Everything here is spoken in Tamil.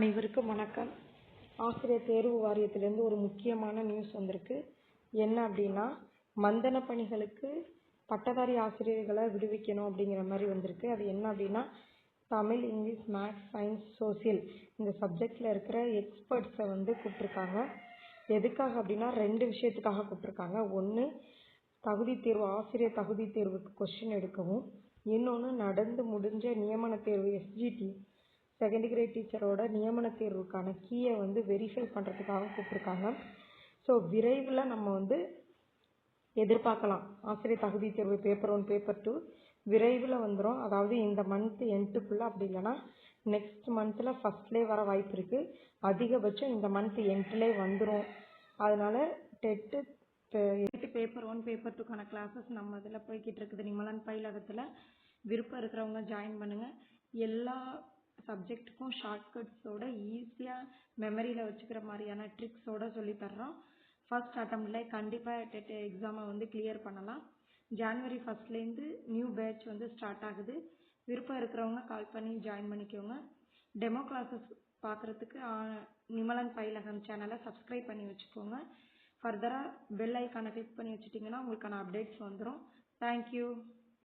அனைவருக்கும் வணக்கம். ஆசிரியர் தேர்வு வாரியத்திலேருந்து ஒரு முக்கியமான நியூஸ் வந்திருக்கு. என்ன அப்படின்னா, மந்தன பணிகளுக்கு பட்டதாரி ஆசிரியர்களை விடுவிக்கணும் அப்படிங்கிற மாதிரி வந்திருக்கு. அது என்ன அப்படின்னா, Tamil, English, maths, science, social இந்த சப்ஜெக்டில் இருக்கிற எக்ஸ்பர்ட்ஸை கூப்பிட்ருக்காங்க. எதுக்காக அப்படின்னா 2 விஷயத்துக்காக கூப்பிட்ருக்காங்க. ஒன்று, தகுதி தேர்வு, ஆசிரியர் தகுதி தேர்வுக்கு கொஸ்டின் எடுக்கவும். இன்னொன்று, நடந்து முடிஞ்ச நியமன தேர்வு SGT செகண்ட் கிரேட் டீச்சரோட நியமன தேர்வுக்கான கீயை வெரிஃபை பண்ணுறதுக்காக கூப்பிட்ருக்காங்க. ஸோ விரைவில் நம்ம எதிர்பார்க்கலாம். ஆசிரியர் தகுதி தேர்வு பேப்பர் 1 பேப்பர் 2 விரைவில் வந்துடும். அதாவது இந்த மந்த் எண்டுக்குள்ளே, அப்படி இல்லைன்னா நெக்ஸ்ட் மந்தில் ஃபஸ்ட்லேயே வர வாய்ப்பு இருக்குது. அதிகபட்சம் இந்த மந்த் எண்ட்லேயே வந்துடும். அதனால் டெட்டு பேப்பர் 1 பேப்பர் 2க்கான கிளாஸஸ் நம்ம இதில் போய்கிட்டு இருக்குது. நிமலன் பயிலகத்தில் விருப்பம் இருக்கிறவங்க ஜாயின் பண்ணுங்கள். எல்லா சப்ஜெக்ட்டுக்கும் ஷார்ட்கட்ஸோட ஈஸியாக மெமரியில் வச்சுக்கிற மாதிரியான ட்ரிக்ஸோடு சொல்லித்தர்றோம். ஃபர்ஸ்ட் அட்டம்ப்ட்ல கண்டிப்பாக டெட் எக்ஸாமை கிளியர் பண்ணலாம். ஜான்வரி 1 நியூ பேட்ச் ஸ்டார்ட் ஆகுது. விருப்பம் இருக்கிறவங்க கால் பண்ணி ஜாயின் பண்ணிக்கோங்க. டெமோ கிளாஸஸ் பார்க்குறதுக்கு நிமலன் பயிலகம் சேனலை சப்ஸ்கிரைப் பண்ணி வச்சுக்கோங்க. ஃபர்தராக பெல் ஐக்கானை கிளிக் பண்ணி வச்சுட்டிங்கன்னா உங்களுக்கான அப்டேட்ஸ் வந்துடும். தேங்க்யூ.